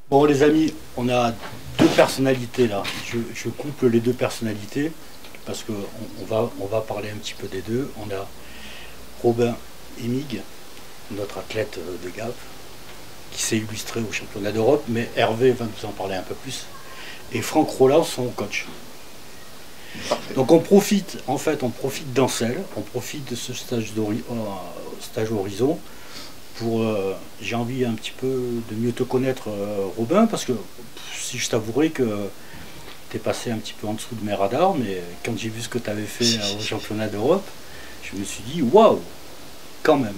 Bon les amis, on a deux personnalités là. Je couple les deux personnalités parce qu'on on va parler un petit peu des deux. On a Robin Emig, notre athlète de Gap, qui s'est illustré au championnat d'Europe, mais Hervé va nous en parler un peu plus. Et Franck Rolland, son coach. Parfait. Donc on profite, en fait, on profite d'Ancel, on profite de ce stage Horizon pour, j'ai envie un petit peu de mieux te connaître, Robin, parce que si je t'avouerai que tu es passé un petit peu en dessous de mes radars, mais quand j'ai vu ce que tu avais fait au championnat d'Europe, je me suis dit waouh, quand même.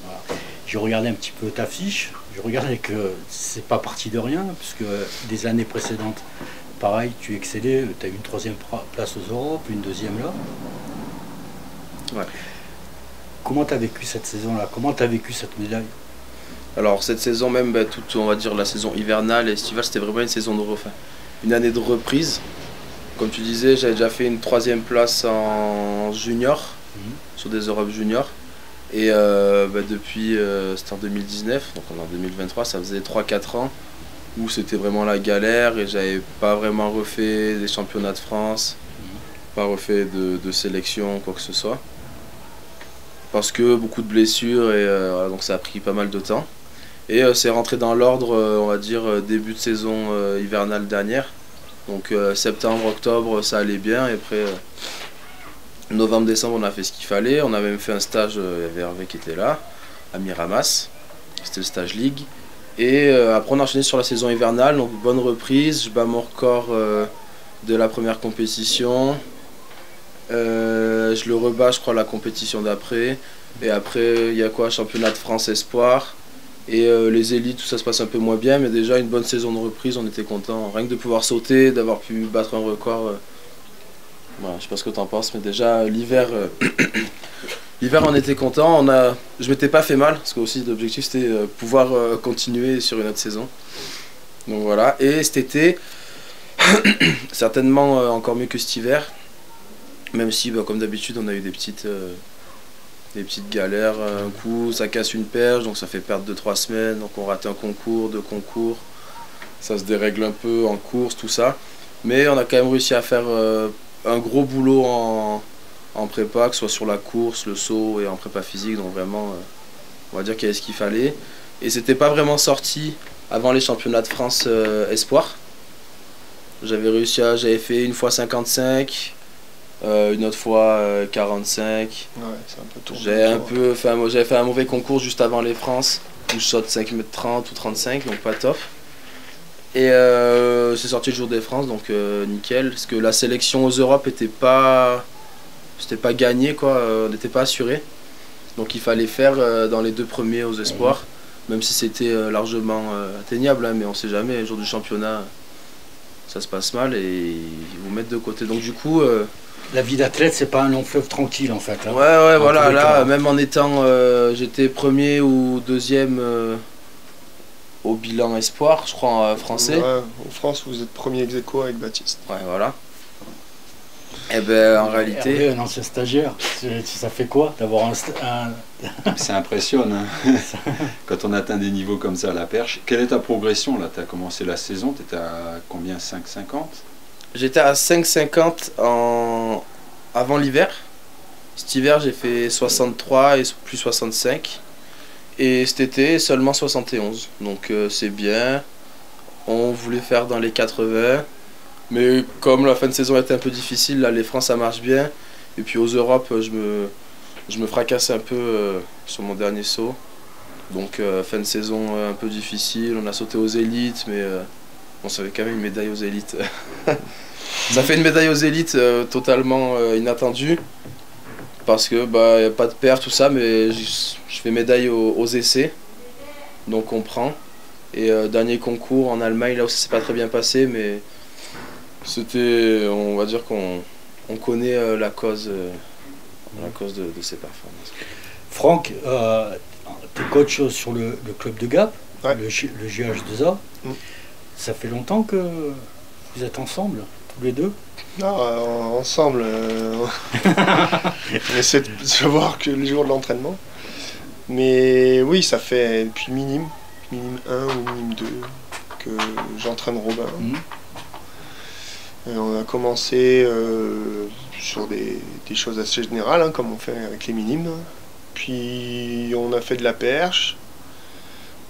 Voilà. J'ai regardé un petit peu ta fiche, je regardais que c'est pas parti de rien, puisque des années précédentes, pareil, tu excellais, tu as eu une 3e place aux Europes, une 2e là. Ouais. Comment tu as vécu cette saison-là? Comment tu as vécu cette médaille? Alors cette saison même, toute on va dire la saison hivernale et estivale, c'était vraiment une saison de refin. Une année de reprise. Comme tu disais, j'avais déjà fait une 3e place en junior, sur des Europes juniors. Et depuis, c'était en 2019, donc on est en 2023, ça faisait 3-4 ans où c'était vraiment la galère et j'avais pas vraiment refait des championnats de France, pas refait de sélection, quoi que ce soit. Parce que beaucoup de blessures et voilà, donc ça a pris pas mal de temps. Et c'est rentré dans l'ordre, on va dire, début de saison hivernale dernière. Donc septembre, octobre, ça allait bien. Et après, novembre, décembre, on a fait ce qu'il fallait. On a même fait un stage, il y avait Hervé qui était là, à Miramas. C'était le stage Ligue. Et après, on a enchaîné sur la saison hivernale. Donc bonne reprise. Je bats mon record de la première compétition. Je le rebats, je crois, la compétition d'après. Et après, il y a quoi? Championnat de France Espoir. Et les élites, tout ça se passe un peu moins bien. Mais déjà, une bonne saison de reprise, on était content. Rien que de pouvoir sauter, d'avoir pu battre un record. Voilà, je sais pas ce que tu en penses, mais déjà, l'hiver, l'hiver, on était content. Je m'étais pas fait mal, parce que aussi l'objectif, c'était pouvoir continuer sur une autre saison. Donc voilà. Et cet été, certainement encore mieux que cet hiver. Même si, comme d'habitude, on a eu des petites galères. Un coup, ça casse une perche, donc ça fait perdre 2-3 semaines. Donc on rate un concours, 2 concours. Ça se dérègle un peu en course, tout ça. Mais on a quand même réussi à faire un gros boulot en prépa, que ce soit sur la course, le saut et en prépa physique. Donc vraiment, on va dire qu'il y avait ce qu'il fallait. Et c'était pas vraiment sorti avant les championnats de France Espoir. J'avais fait une fois 55. Une autre fois 45. Ouais, c'est un peu tourné. J'avais fait un mauvais concours juste avant les France où je saute 5,30 m ou 35, donc pas top. Et c'est sorti le jour des France, donc nickel. Parce que la sélection aux Europes c'était pas gagné, quoi. On n'était pas assuré. Donc il fallait faire dans les 2 premiers aux espoirs, même si c'était largement atteignable, hein, mais on sait jamais, le jour du championnat ça se passe mal et ils vous mettent de côté. Donc du coup. La vie d'athlète, c'est pas un long fleuve tranquille en fait. Hein. Ouais, voilà, là, même en étant, j'étais 1er ou 2e au bilan espoir, je crois, en français. Ouais, en France, vous êtes premier ex-aequo avec Baptiste. Ouais, voilà. Et ben, en réalité... Hervé, un ancien stagiaire, ça fait quoi d'avoir un... Ça impressionne, hein. Quand on atteint des niveaux comme ça à la perche. Quelle est ta progression là? Tu as commencé la saison, tu étais à combien? 5,50? J'étais à 5,50 avant l'hiver. Cet hiver, j'ai fait 63 et plus 65. Et cet été, seulement 71. Donc c'est bien. On voulait faire dans les 80. Mais comme la fin de saison était un peu difficile, là, les France, ça marche bien. Et puis aux Europes, je me fracasse un peu sur mon dernier saut. Donc fin de saison un peu difficile. On a sauté aux élites, mais on savait quand même une médaille aux élites. Ça fait une médaille aux élites totalement inattendue. Parce que y a pas de paire, tout ça, mais je fais médaille aux essais. Donc on prend. Et dernier concours en Allemagne, là où ça s'est pas très bien passé, mais c'était, on va dire qu'on connaît la cause de ces performances. Franck, tu es coach sur le club de Gap, ouais. le GH2A. Ça fait longtemps que vous êtes ensemble, tous les deux? Non, ensemble, on essaie de se voir que les jours de l'entraînement. Mais oui, ça fait depuis minime 1 ou minime 2. que j'entraîne Robin. Mhm. Et on a commencé sur des choses assez générales, hein, comme on fait avec les minimes. Puis on a fait de la perche.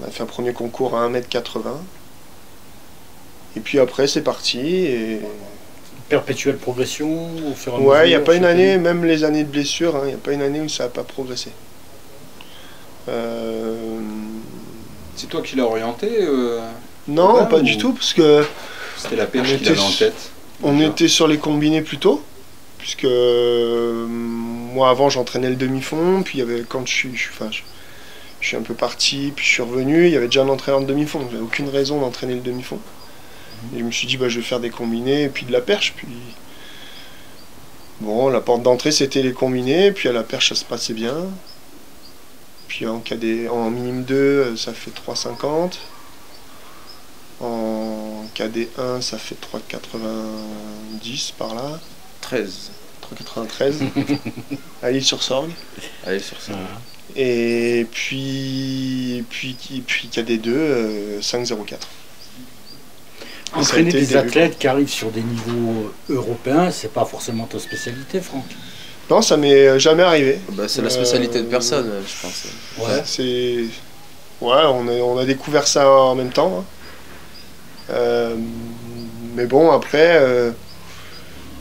On a fait un premier concours à 1,80 m. Et puis après c'est parti. Et... Perpétuelle progression au fur et à mesure. Ouais, il n'y a pas une chaque année, même les années de blessure, il n'y a pas une année où ça n'a pas progressé. C'est toi qui l'as orienté Non, Robin, pas ou du tout, parce que c'était la perche On qu'il avait était en sur- tête? on déjà était sur les combinés plus tôt, puisque moi avant j'entraînais le demi-fond, puis il y avait, quand je suis un peu parti, puis je suis revenu, il y avait déjà un entraîneur de demi-fond, donc j'avais aucune raison d'entraîner le demi-fond. Et je me suis dit bah, je vais faire des combinés et puis de la perche, puis bon, la porte d'entrée c'était les combinés, puis à la perche ça se passait bien. Puis en en minime 2 ça fait 3,50. En KD1 ça fait 3,90 par là. 13. 3,93 à l'île-sur-Sorgue. Allez sur ça. Voilà. Et puis KD2 5,04. Ça a Entraîner été des le début. athlètes qui arrivent sur des niveaux européens, c'est pas forcément ta spécialité, Franck. Non, ça m'est jamais arrivé. Bah, c'est la spécialité de personne, je pense. Ouais. On a découvert ça en même temps, hein. Mais bon, après,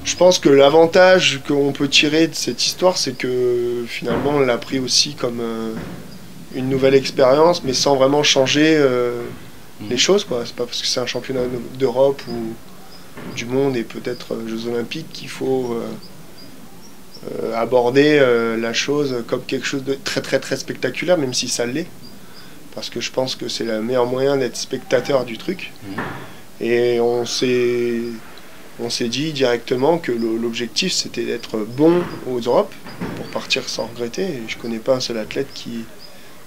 je pense que l'avantage qu'on peut tirer de cette histoire, c'est que finalement, on l'a pris aussi comme une nouvelle expérience, mais sans vraiment changer les choses, quoi. C'est pas parce que c'est un championnat d'Europe ou du monde et peut-être Jeux Olympiques qu'il faut aborder la chose comme quelque chose de très très très spectaculaire, même si ça l'est. Parce que je pense que c'est le meilleur moyen d'être spectateur du truc. Et on s'est dit directement que l'objectif c'était d'être bon aux Europes pour partir sans regretter. Et je connais pas un seul athlète qui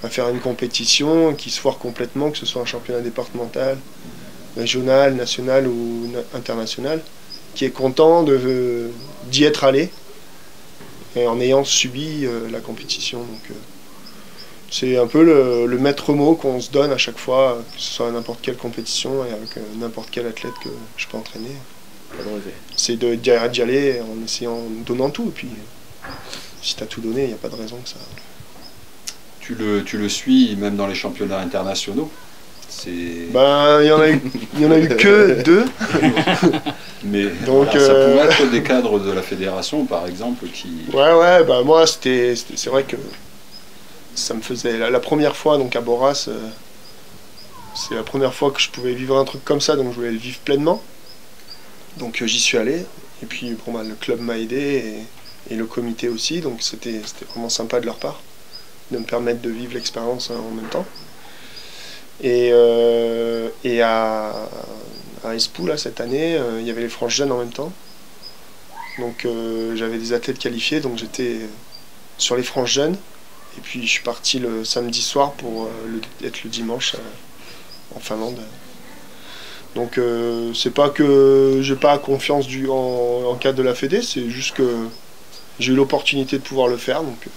va faire une compétition, qui se foire complètement, que ce soit un championnat départemental, régional, national ou international, qui est content d'y être allé et en ayant subi la compétition. Donc, c'est un peu le maître mot qu'on se donne à chaque fois, que ce soit à n'importe quelle compétition et avec n'importe quel athlète que je peux entraîner. Pas de rêver. C'est d'y aller en essayant, en donnant tout. Et puis, si tu as tout donné, il n'y a pas de raison que ça. Tu le suis même dans les championnats internationaux. C'est... Ben, il y en a eu que 2. Mais Donc, voilà, ça pourrait être des cadres de la fédération, par exemple, qui... Ouais, bah moi, c'est vrai que ça me faisait... La première fois, donc à Boras, c'est la première fois que je pouvais vivre un truc comme ça, donc je voulais le vivre pleinement. Donc j'y suis allé, et puis bon, bah, le club m'a aidé, et le comité aussi, donc c'était vraiment sympa de leur part, de me permettre de vivre l'expérience en même temps. Et à Espoo, là, cette année, il y avait les franches jeunes en même temps. Donc j'avais des athlètes qualifiés, donc j'étais sur les franches jeunes. Et puis je suis parti le samedi soir pour être le dimanche en Finlande. Donc c'est pas que j'ai pas confiance en cadre de la Fédé, c'est juste que j'ai eu l'opportunité de pouvoir le faire. Donc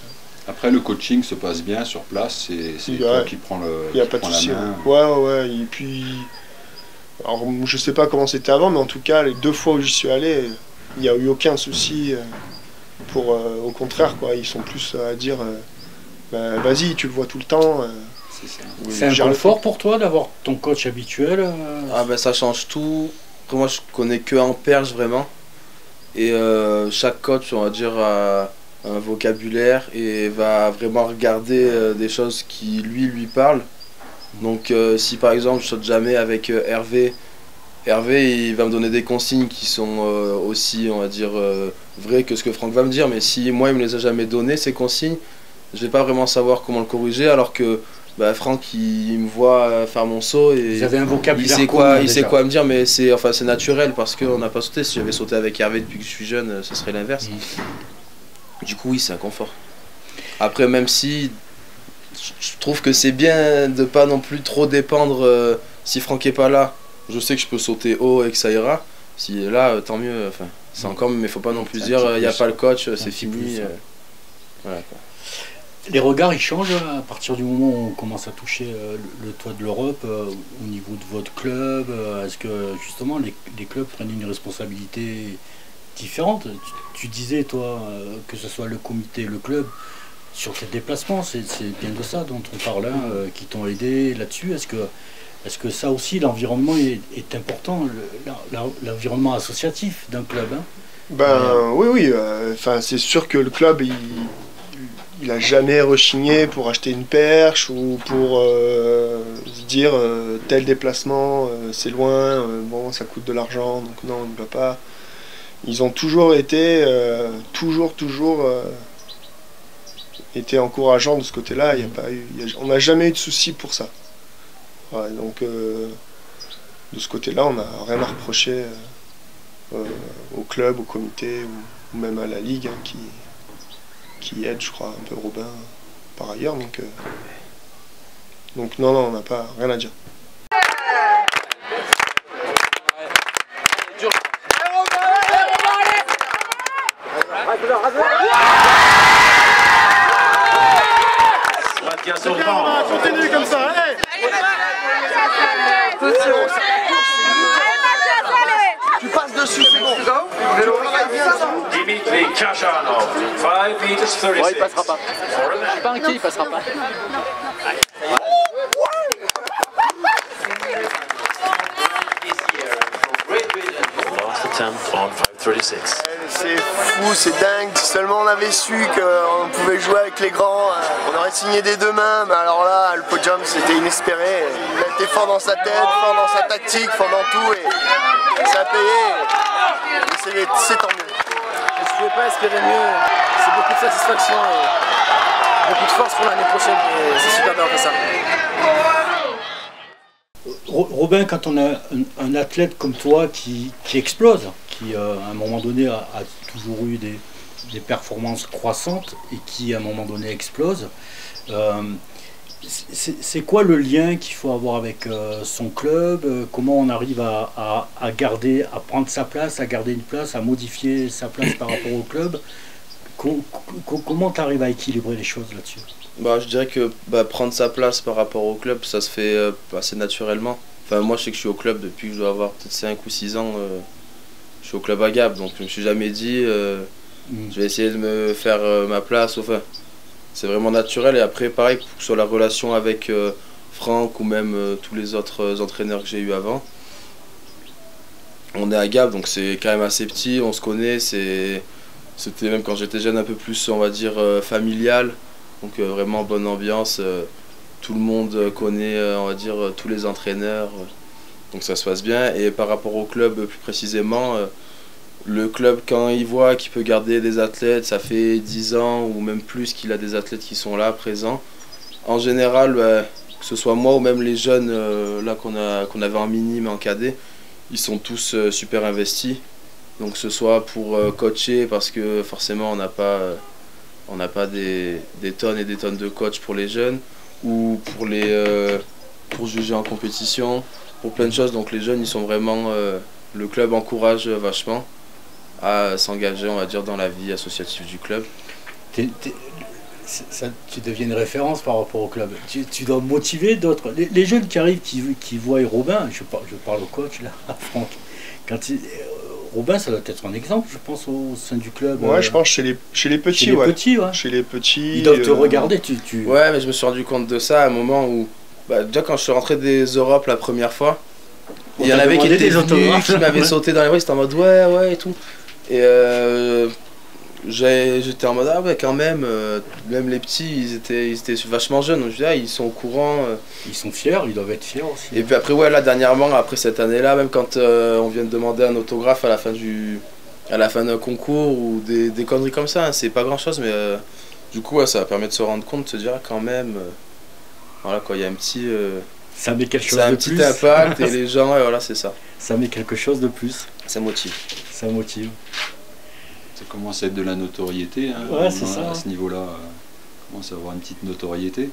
Après, le coaching se passe bien sur place, c'est Ouais. toi qui prends il n'y a pas de la souci. main. Ouais. Et puis, alors je sais pas comment c'était avant, mais en tout cas, les 2 fois où j'y suis allé, il n'y a eu aucun souci. Au contraire, quoi, ils sont plus à dire bah, vas-y, tu le vois tout le temps. C'est ça. C'est un Gère le confort pour toi d'avoir ton coach habituel Ah ben ça change tout. Après moi je connais que en perche vraiment. Et chaque coach on va dire a un vocabulaire et va vraiment regarder des choses qui lui parlent. Donc si par exemple je saute jamais avec Hervé il va me donner des consignes qui sont aussi on va dire vraies que ce que Franck va me dire, mais si moi il me les a jamais données ces consignes, je vais pas vraiment savoir comment le corriger, alors que bah, Franck il me voit faire mon saut et Vous avez un vocabulaire il commun, sait déjà. quoi me dire, mais c'est naturel parce qu'on n'a pas sauté. Si j'avais sauté avec Hervé depuis que je suis jeune, ce serait l'inverse. Du coup oui, c'est un confort. Après même si je trouve que c'est bien de pas non plus trop dépendre, si Franck est pas là, je sais que je peux sauter haut et que ça ira. S'il est là, tant mieux. Enfin, c'est encore, mais faut pas non plus C'est un dire petit il n'y a plus. pas le coach, C'est un c'est petit fini. plus, ouais. Voilà, quoi. les regards ils changent à partir du moment où on commence à toucher le toit de l'Europe au niveau de votre club. Est-ce que justement les clubs prennent une responsabilité différente? Tu disais toi que ce soit le comité, le club, sur tes déplacements, c'est bien de ça dont on parle, qui t'ont aidé là-dessus. Est-ce que ça aussi, l'environnement est important, l'environnement associatif d'un club, hein? Oui. Enfin, c'est sûr que le club, il a jamais rechigné pour acheter une perche ou pour se dire tel déplacement, c'est loin, bon, ça coûte de l'argent, donc non, on ne va pas. Ils ont toujours été, été encourageants de ce côté-là. On n'a jamais eu de souci pour ça. Ouais, donc de ce côté-là, on n'a rien à reprocher au club, au comité ou même à la ligue qui aide, je crois, un peu Robin par ailleurs. Donc non, on n'a pas rien à dire. Continue comme ça, allez. Tu passes dessus, c'est bon. Dimitri Kachanov, 5 meters 36. Ouais, il passera pas. Je suis pas inquiet, il passera pas. Last attempt on 536. C'est fou, c'est dingue. Si seulement on avait su qu'on pouvait jouer avec les grands, on aurait signé des deux mains. Mais alors là, le podium, c'était inespéré. Il a été fort dans sa tête, fort dans sa tactique, fort dans tout. Et ça a payé. Et c'est tant mieux. Je ne pouvais pas espérer mieux. C'est beaucoup de satisfaction et beaucoup de force pour l'année prochaine. Et c'est super d'avoir fait ça. Robin, quand on a un athlète comme toi qui explose, qui à un moment donné a toujours eu des performances croissantes et qui à un moment donné explose, c'est quoi le lien qu'il faut avoir avec son club? Comment on arrive à garder, à prendre sa place, à garder une place, à modifier sa place par rapport au club? Comment tu arrives à équilibrer les choses là-dessus? Je dirais que prendre sa place par rapport au club, ça se fait assez naturellement. Enfin, moi, je sais que je suis au club depuis que je dois avoir peut-être 5 ou 6 ans. Je suis au club à Gap, donc je me suis jamais dit je vais essayer de me faire ma place. Enfin, c'est vraiment naturel. Et après, pareil, sur la relation avec Franck ou même tous les autres entraîneurs que j'ai eu avant. On est à Gap, donc c'est quand même assez petit, on se connaît. C'était même quand j'étais jeune un peu plus, on va dire, familial. Donc vraiment bonne ambiance, tout le monde connaît, on va dire, tous les entraîneurs, donc ça se passe bien. Et par rapport au club plus précisément, le club quand il voit qu'il peut garder des athlètes, ça fait 10 ans ou même plus qu'il a des athlètes qui sont là, présents. En général, que ce soit moi ou même les jeunes là qu'on avait en mini mais en cadet, ils sont tous super investis. Donc que ce soit pour coacher parce que forcément on n'a pas des tonnes et des tonnes de coachs pour les jeunes ou pour juger en compétition, pour plein de choses. Donc les jeunes, ils sont vraiment, le club encourage vachement à s'engager, on va dire, dans la vie associative du club. Tu deviens une référence par rapport au club. Tu dois motiver d'autres. Les jeunes qui arrivent, qui voient Robin, je parle au coach là, à Franck, Robin, ça doit être un exemple, je pense, au sein du club. Ouais, je pense chez les petits. Chez les petits, ouais. Chez les petits. Ils doivent te regarder. Ouais, mais je me suis rendu compte de ça à un moment où, déjà quand je suis rentré des Europes la première fois, il y en avait qui étaient venus, qui m'avaient sauté dans les bras, ils étaient en mode ouais et tout. Et j'étais en mode ah ouais quand même, même les petits, ils étaient vachement jeunes, donc je dis ils sont au courant. Ils sont fiers, ils doivent être fiers aussi. Et puis après là dernièrement, après cette année-là, même quand on vient de demander un autographe à la fin d'un concours ou des conneries comme ça, c'est pas grand-chose, mais du coup ça permet de se rendre compte, de se dire quand même, voilà quoi, il y a un petit... ça met quelque chose ça a de un petit plus. impact et les gens, voilà, c'est ça. Ça met quelque chose de plus. Ça motive. Ça motive. Ça commence à être de la notoriété, hein, ouais, c'est ça. À ce niveau-là, commence à avoir une petite notoriété.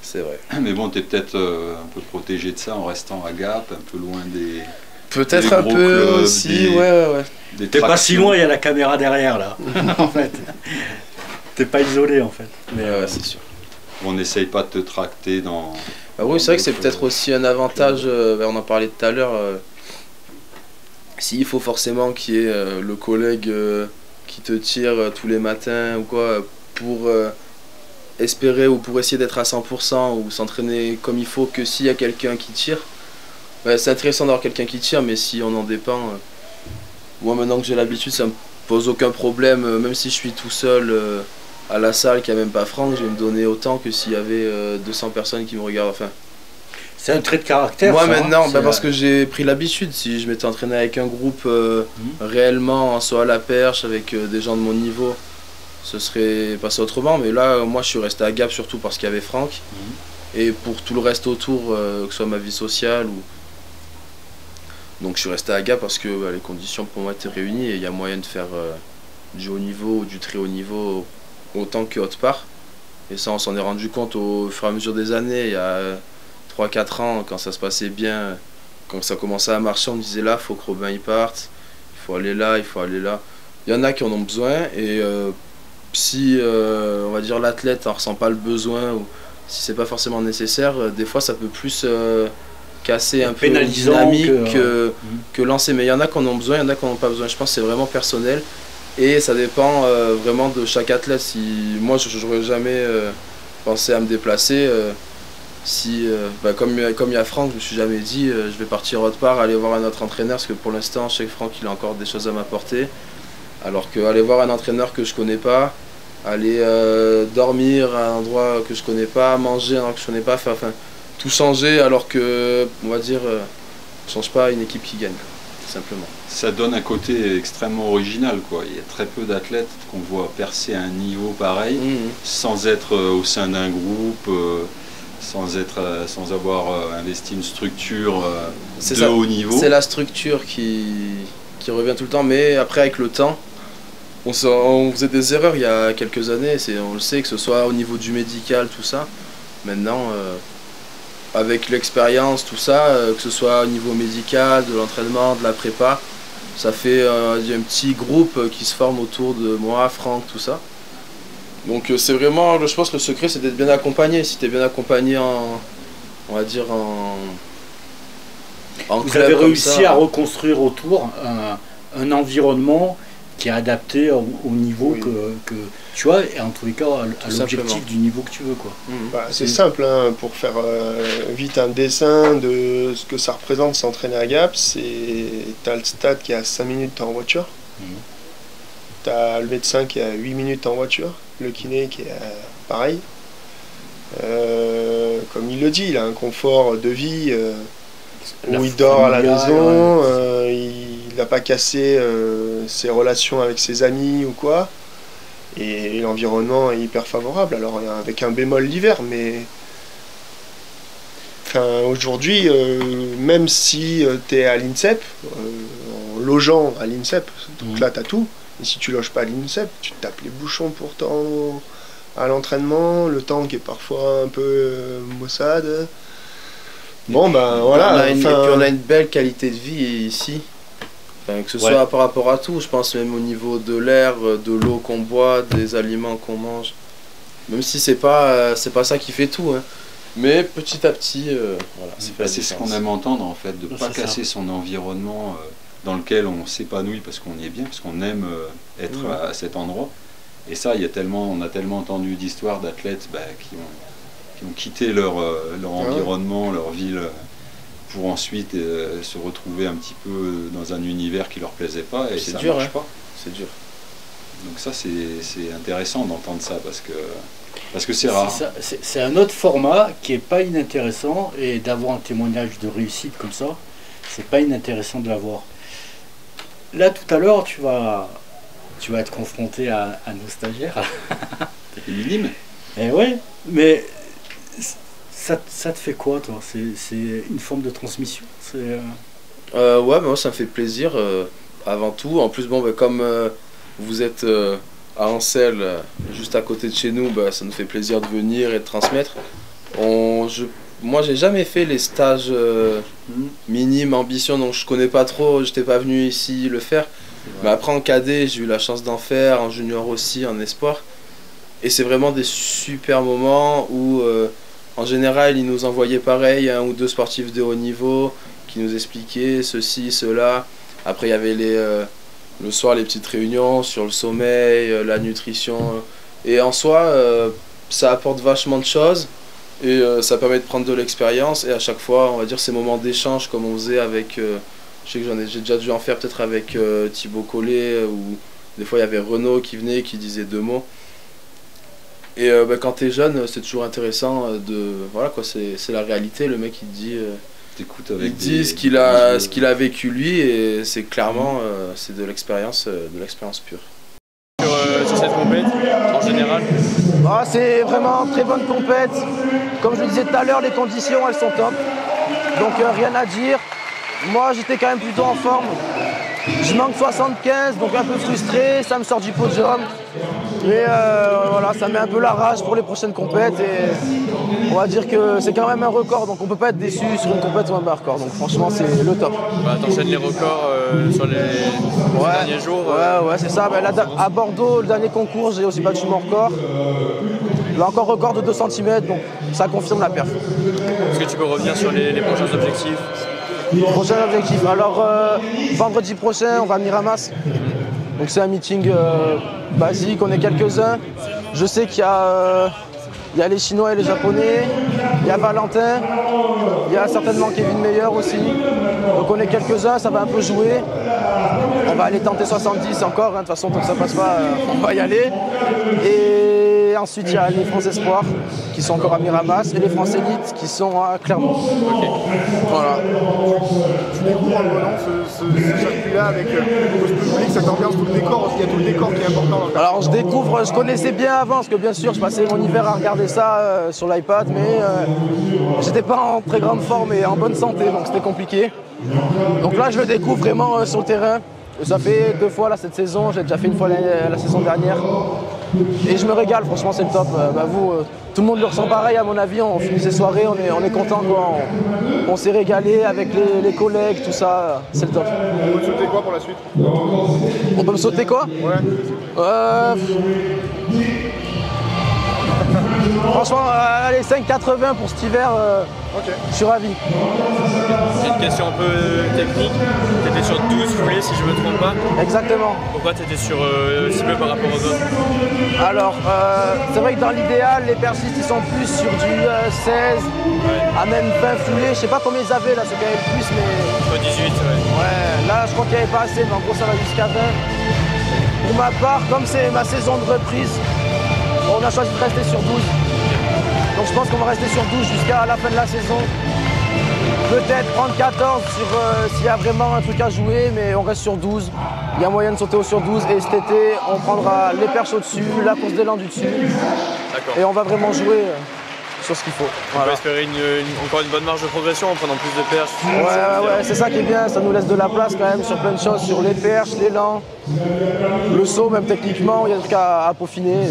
C'est vrai. Mais bon, tu es peut-être un peu protégé de ça en restant à Gap, un peu loin des... Peut-être un peu aussi, ouais. T'es pas si loin, il y a la caméra derrière là, en fait. T'es pas isolé en fait. Mais ouais, c'est sûr. On n'essaye pas de te tracter dans... Bah oui, c'est vrai que c'est peut-être aussi un avantage, on en parlait tout à l'heure, s'il faut forcément qu'il y ait le collègue qui te tire tous les matins ou quoi, pour espérer ou pour essayer d'être à 100% ou s'entraîner comme il faut, que s'il y a quelqu'un qui tire, c'est intéressant d'avoir quelqu'un qui tire, mais si on en dépend, moi maintenant que j'ai l'habitude, ça me pose aucun problème, même si je suis tout seul à la salle, qu'il n'y a même pas Franck, je vais me donner autant que s'il y avait 200 personnes qui me regardent. Enfin, c'est un trait de caractère. Moi ça, maintenant, parce que j'ai pris l'habitude, si je m'étais entraîné avec un groupe réellement, soit à la perche, avec des gens de mon niveau, ce serait passé autrement. Mais là, moi je suis resté à Gap surtout parce qu'il y avait Franck. Et pour tout le reste autour, que ce soit ma vie sociale ou... Donc je suis resté à Gap parce que les conditions pour moi étaient réunies et il y a moyen de faire du haut niveau ou du très haut niveau autant que autre part. Et ça on s'en est rendu compte au fur et à mesure des années. Il y a 3-4 ans, quand ça se passait bien, quand ça commençait à marcher, on disait là, il faut que Robin y parte, il faut aller là, il faut aller là. Il y en a qui en ont besoin et si on va dire l'athlète n'en ressent pas le besoin ou si c'est pas forcément nécessaire, des fois ça peut plus casser un peu la dynamique que lancer. Mais il y en a qui en ont besoin, il y en a qui n'en ont pas besoin. Je pense que c'est vraiment personnel et ça dépend vraiment de chaque athlète. Si moi je n'aurais jamais pensé à me déplacer, si comme il y a Franck, je me suis jamais dit je vais partir autre part, aller voir un autre entraîneur, parce que pour l'instant je sais que Franck il a encore des choses à m'apporter, alors qu'aller voir un entraîneur que je connais pas, aller dormir à un endroit que je connais pas, manger à un endroit que je connais pas, enfin tout changer, alors que on va dire change pas une équipe qui gagne, tout simplement. Ça donne un côté extrêmement original, quoi. Il y a très peu d'athlètes qu'on voit percer à un niveau pareil sans être au sein d'un groupe, sans avoir investi une structure de haut niveau. C'est la structure qui revient tout le temps, mais après avec le temps, on faisait des erreurs il y a quelques années, on le sait, que ce soit au niveau du médical, tout ça. Maintenant, avec l'expérience, tout ça, que ce soit au niveau médical, de l'entraînement, de la prépa, ça fait un petit groupe qui se forme autour de moi, Franck, tout ça. Donc c'est vraiment, je pense que le secret c'est d'être bien accompagné. Si tu es bien accompagné on va dire en Vous avez réussi à reconstruire autour un environnement qui est adapté au niveau que tu as, et en tous les cas à l'objectif du niveau que tu veux, quoi. C'est simple, hein, pour faire vite un dessin de ce que ça représente s'entraîner à Gap, t'as le stade qui est à 5 minutes en voiture, t'as le médecin qui est à 8 minutes en voiture, le kiné qui est pareil. Comme il le dit, il a un confort de vie où il dort à la maison, il n'a pas cassé ses relations avec ses amis ou quoi, et l'environnement est hyper favorable. Alors avec un bémol l'hiver, mais aujourd'hui, même si tu es à l'INSEP, en logeant à l'INSEP, donc là tu as tout, et si tu loges pas à l'INSEP, tu te tapes les bouchons pourtant à l'entraînement, le temps qui est parfois un peu maussade. Bon voilà. Et puis on a une belle qualité de vie ici. Que ce soit par rapport à tout, je pense même au niveau de l'air, de l'eau qu'on boit, des aliments qu'on mange. Même si c'est pas ça qui fait tout, hein. Mais petit à petit, voilà, c'est ce qu'on aime entendre en fait, de ne pas casser son environnement dans lequel on s'épanouit parce qu'on y est bien, parce qu'on aime être à cet endroit. Et ça, on a tellement entendu d'histoires d'athlètes qui ont quitté leur environnement, leur ville, pour ensuite se retrouver un petit peu dans un univers qui leur plaisait pas, et ça marche pas. C'est dur. Donc ça, c'est intéressant d'entendre ça, parce que c'est rare. C'est un autre format qui est pas inintéressant, et d'avoir un témoignage de réussite comme ça, c'est pas inintéressant de l'avoir. Là, tout à l'heure, tu vas être confronté à nos stagiaires. C'est minime. Eh ouais, mais ça te fait quoi, toi? C'est une forme de transmission? Moi ça me fait plaisir avant tout. En plus, comme vous êtes à Ancel, juste à côté de chez nous, ça nous fait plaisir de venir et de transmettre. Moi, j'ai jamais fait les stages minimes, ambition, donc je connais pas trop, j'étais pas venu ici le faire. Mais après en cadet, j'ai eu la chance d'en faire, en junior aussi, en espoir. Et c'est vraiment des super moments où, en général, ils nous envoyaient pareil, 1 ou 2 sportifs de haut niveau qui nous expliquaient ceci, cela. Après, il y avait le soir les petites réunions sur le sommeil, la nutrition. Et en soi, ça apporte vachement de choses et ça permet de prendre de l'expérience. Et à chaque fois, on va dire ces moments d'échange comme on faisait avec... je sais que j'ai déjà dû en faire peut-être avec Thibaut Collet, ou des fois il y avait Renaud qui venait, qui disait 2 mots. Et quand t'es jeune, c'est toujours intéressant de... Voilà quoi, c'est la réalité, le mec il te dit... il dit ce qu'il a vécu lui, et c'est clairement c'est de l'expérience pure. Sur cette compète, en général? C'est vraiment très bonne compète. Comme je le disais tout à l'heure, les conditions elles sont top. Donc rien à dire. Moi j'étais quand même plutôt en forme. Je manque 75, donc un peu frustré, ça me sort du podium. Mais voilà, ça met un peu la rage pour les prochaines compètes. Et on va dire que c'est quand même un record, donc on peut pas être déçu sur une compète ou un record. Donc franchement c'est le top. T'enchaînes les records sur les derniers jours. Ouais, c'est ça. Là, à Bordeaux, le dernier concours, j'ai aussi battu mon record. Là encore record de 2 cm, donc ça confirme la perf. Est-ce que tu peux revenir sur les prochains objectifs? Prochain objectif, alors vendredi prochain on va à Miramas. Donc c'est un meeting basique, on est quelques-uns. Je sais qu'il y a les Chinois et les Japonais, il y a Valentin, il y a certainement Kevin Meyer aussi. Donc on est quelques-uns, ça va un peu jouer. On va aller tenter 70 encore, de toute façon tant que ça passe pas, on va y aller. Et ensuite il y a les France Espoirs qui sont encore à Miramas et les France Élites qui sont à Clermont. Okay. Voilà. Tu découvres en venant ce circuit-là avec tout ce public, cette ambiance, tout le décor, parce qu'il y a tout le décor qui est important. Alors je connaissais bien avant, parce que bien sûr je passais mon hiver à regarder ça sur l'iPad, mais j'étais pas en très grande forme et en bonne santé, donc c'était compliqué. Donc là je le découvre vraiment sur le terrain. Ça fait 2 fois là cette saison, j'ai déjà fait 1 fois la saison dernière. Et je me régale, franchement c'est le top. Tout le monde le ressent pareil à mon avis, on finit ces soirées, on est content quoi. On s'est régalé avec les collègues, tout ça, c'est le top. On peut te sauter quoi pour la suite? On peut me sauter quoi? Ouais. Franchement, allez, 5,80 pour cet hiver, Okay. Je suis ravi. J'ai une question un peu technique. Tu étais sur 12 foulées si je me trompe pas. Exactement. Pourquoi tu étais sur si peu par rapport aux autres? Alors, c'est vrai que dans l'idéal, les persistes ils sont plus sur du 16 à même 20 foulées. Je sais pas combien ils avaient là, ceux qui avaient le plus, mais. Soit 18, ouais. Ouais, là je crois qu'il n'y avait pas assez, mais en gros ça va jusqu'à 20. Pour ma part, comme c'est ma saison de reprise, on a choisi de rester sur 12. Donc je pense qu'on va rester sur 12 jusqu'à la fin de la saison. Peut-être prendre 14 s'il y a vraiment un truc à jouer, mais on reste sur 12. Il y a moyen de sauter sur 12 et cet été, on prendra les perches au-dessus, la course d'élan du dessus. Et on va vraiment jouer sur ce qu'il faut. On peut espérer encore une bonne marge de progression en prenant plus de perches. Ouais, c'est ça qui est bien, ça nous laisse de la place quand même sur plein de choses, sur les perches, l'élan, le saut même techniquement, il y a des trucs à peaufiner.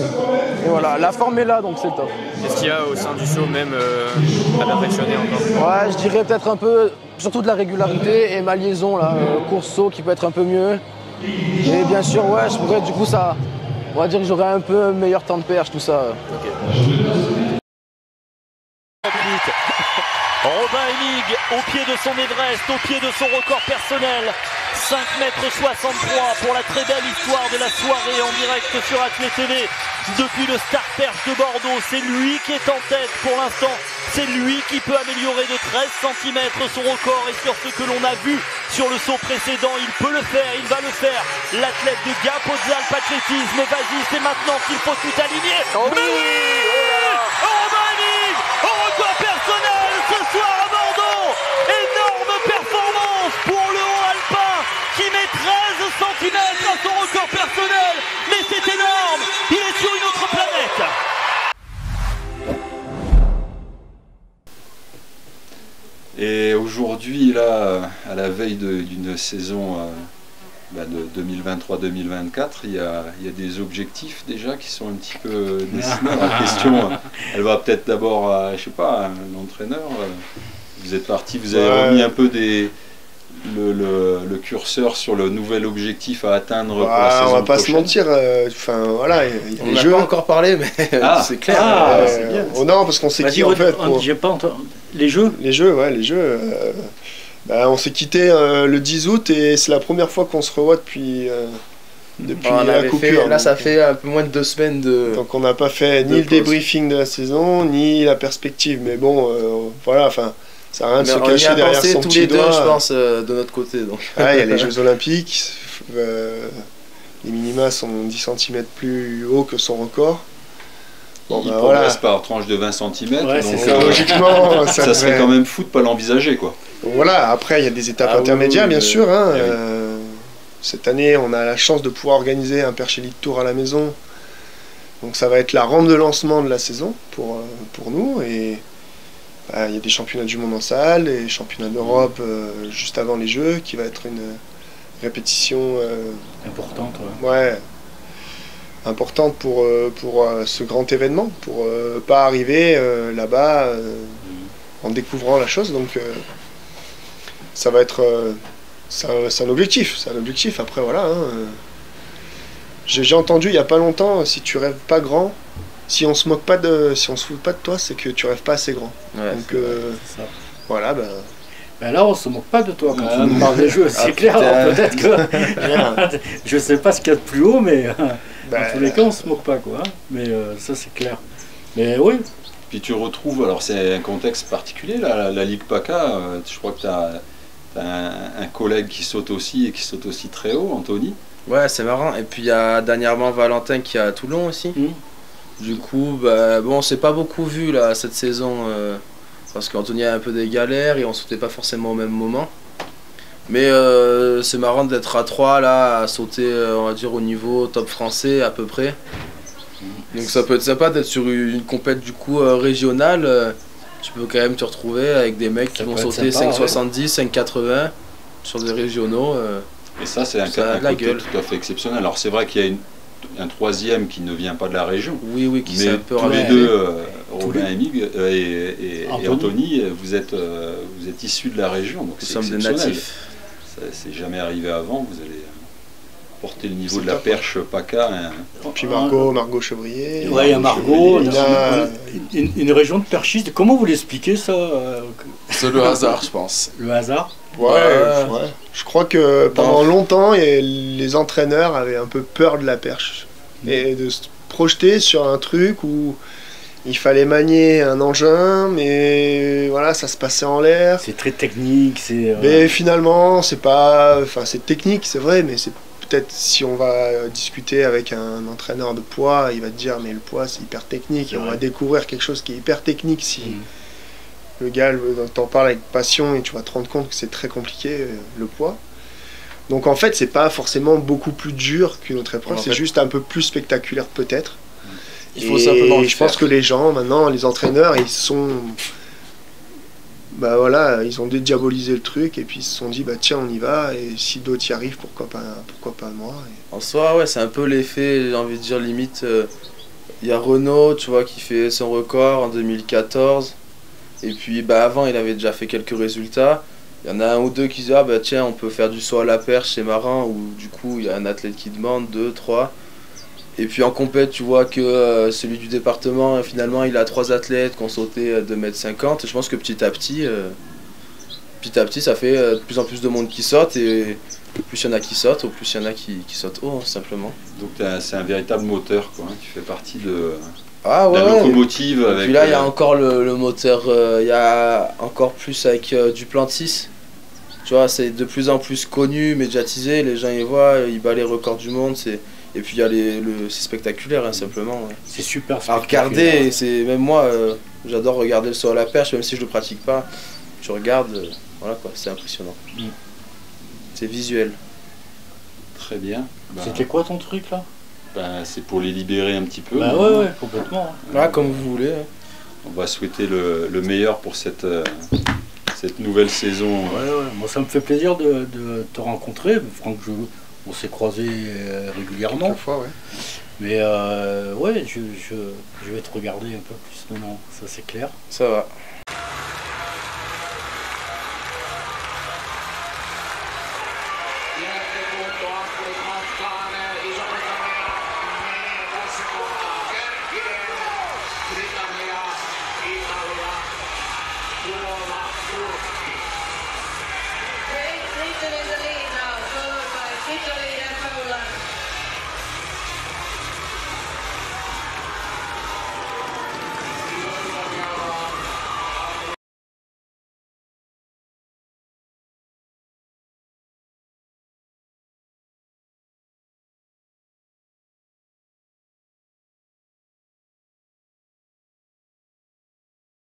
Et voilà, la forme est là donc c'est top. Qu'est-ce qu'il y a au sein du saut même à perfectionner encore? Ouais, je dirais peut-être un peu, surtout de la régularité et ma liaison là, course-saut qui peut être un peu mieux. Et bien sûr, ouais, je pourrais du coup ça, on va dire que j'aurais un peu meilleur temps de perche, tout ça. Robin Hennig au pied de son Everest, au pied de son record personnel, 5,63 m pour la très belle histoire de la soirée en direct sur Athlé TV. Depuis le Start Perche de Bordeaux, c'est lui qui est en tête pour l'instant. C'est lui qui peut améliorer de 13 cm son record, et sur ce que l'on a vu sur le saut précédent, il peut le faire, il va le faire. L'athlète de Gap Hautes-Alpes Athlétisme, vas-y, c'est maintenant qu'il faut tout aligner. Mais oui, Robin Hennig au record personnel ce soir à Bordeaux. Énorme performance pour le haut alpin qui met 13 cm à son record personnel. Mais c'est énorme, il est sur une autre planète. Et aujourd'hui, là, à la veille d'une saison de 2023-2024, il y a des objectifs déjà qui sont un petit peu dessinés. La question, elle va peut-être d'abord à, je sais pas, l'entraîneur. Vous êtes parti, vous avez remis un peu des le curseur sur le nouvel objectif à atteindre pour la saison on va pas prochaine. se mentir, enfin voilà, il y a On les n'a jeux. pas encore parlé, mais c'est clair. c'est bien. Non, parce qu'on s'est Vas-y, quitté en fait. j'ai pas entendu. Les jeux. Les jeux, ouais, les jeux. On s'est quitté le 10 août et c'est la première fois qu'on se revoit depuis On la avait coupure. fait, là, ça fait un peu moins de 2 semaines de. Donc on n'a pas fait ni le débriefing de la saison, ni la perspective. Mais bon, voilà, enfin, ça n'a rien de se Mais on y cacher a derrière pensé son tous petit les deux, doigt. je pense, de notre côté. Donc. Il y a les Jeux Olympiques. Les minima sont 10 cm plus hauts que son record. Bon, Il bah, progresse par tranche de 20 cm, Ouais, donc c'est ça. Logiquement, ça serait quand même fou de pas l'envisager, quoi. Voilà, après il y a des étapes Ah oui, intermédiaires, oui, bien mais- sûr. Hein, oui. Cette année, on a la chance de pouvoir organiser un Perche Elite Tour à la maison. Donc ça va être la rampe de lancement de la saison pour nous. Et il y a des championnats du monde en salle, des championnats d'Europe juste avant les Jeux, qui va être une répétition Importante. importante pour ce grand événement, pour pas arriver là-bas en découvrant la chose. Donc ça va être c'est un objectif, après voilà. J'ai entendu il y a pas longtemps, si tu rêves pas grand, si on se fout pas de toi, c'est que tu rêves pas assez grand. Ouais, Donc C'est ça. voilà, Ben là, on se moque pas de toi quand Ah, tu nous parles des jeux, c'est clair. putain. Alors peut-être que. Je sais pas ce qu'il y a de plus haut, mais dans tous les cas, on se moque pas, quoi. Hein. Mais ça, c'est clair. Mais oui. Puis tu retrouves, alors c'est un contexte particulier, la Ligue PACA, je crois que tu as un collègue qui saute aussi et qui saute aussi très haut, Anthony. Ouais, c'est marrant. Et puis il y a dernièrement Valentin qui est à Toulon aussi. Du coup, bon, on s'est pas beaucoup vu là cette saison parce qu'Anthony a un peu des galères et on sautait pas forcément au même moment. Mais c'est marrant d'être à 3 là, à sauter, on va dire, au niveau top français à peu près. Donc ça peut être sympa d'être sur une compète du coup régionale. Tu peux quand même te retrouver avec des mecs qui Ça vont peut être sauter sympa, 5,70, 5,80 sur des régionaux. Et ça, c'est Ça a un de la côté gueule. tout à fait exceptionnel. Alors c'est vrai qu'il y a un troisième qui ne vient pas de la région. Oui, qui s'est Mais un peu tous les rajouté. deux, Robin et Mig et Anthony. Anthony, vous êtes issus de la région, donc Nous c'est sommes des exceptionnel. natifs. Ça c'est jamais arrivé avant, vous allez porter le niveau C'est de la top. perche PACA. puis Margot Chevrier. Ouais, il y a Margot, Lina, une région de perchistes. Comment vous l'expliquez ça C'est le hasard, je pense. Le hasard ouais. Je crois que pendant longtemps, les entraîneurs avaient un peu peur de la perche et de se projeter sur un truc où il fallait manier un engin, mais voilà, ça se passait en l'air. C'est très technique, c'est. Mais finalement, c'est pas, enfin, c'est technique, c'est vrai, mais c'est peut-être si on va discuter avec un entraîneur de poids, il va te dire mais le poids c'est hyper technique et on va découvrir quelque chose qui est hyper technique si le gars t'en parle avec passion et tu vas te rendre compte que c'est très compliqué le poids. Donc en fait, c'est pas forcément beaucoup plus dur qu'une autre épreuve, c'est juste un peu plus spectaculaire peut-être. Il faut simplement le je pense faire. que les gens maintenant, les entraîneurs, ils sont voilà, ils ont dédiabolisé le truc et puis ils se sont dit bah tiens on y va et si d'autres y arrivent pourquoi pas moi. En soi, ouais, c'est un peu l'effet, j'ai envie de dire limite. Il y a Renaud, tu vois, qui fait son record en 2014. Et puis avant, il avait déjà fait quelques résultats. Il y en a un ou deux qui disent ah bah tiens, on peut faire du saut à la perche, c'est marrant. Ou du coup, il y a un athlète qui demande 2, 3. Et puis en compète, tu vois que celui du département, finalement, il a 3 athlètes qui ont sauté 2,50 m. Et je pense que petit à petit, ça fait de plus en plus de monde qui saute. Et plus il y en a qui sautent, au plus il y en a qui sautent haut, hein, simplement. Donc c'est un véritable moteur, quoi. Hein. Tu fais partie de Ah ouais, la ouais. locomotive. Et Avec, puis là, il y a encore le moteur, il y a encore plus avec du plan de 6. Tu vois, c'est de plus en plus connu, médiatisé, les gens y voient, ils battent les records du monde. Et puis il y a c'est spectaculaire, hein, simplement. Ouais. C'est super À spectaculaire. regarder, même moi, j'adore regarder le saut à la perche, même si je le pratique pas. Tu regardes, voilà quoi, c'est impressionnant. C'est visuel. Très bien. C'était quoi ton truc là? C'est pour les libérer un petit peu. Bah ouais, complètement. Voilà, comme vous voulez. Hein. On va souhaiter le meilleur pour cette nouvelle saison. Ouais. Moi ça me fait plaisir de te rencontrer. Franck, on s'est croisés régulièrement. Quelques fois, ouais. Mais ouais, je vais te regarder un peu plus maintenant, ça c'est clair. Ça va.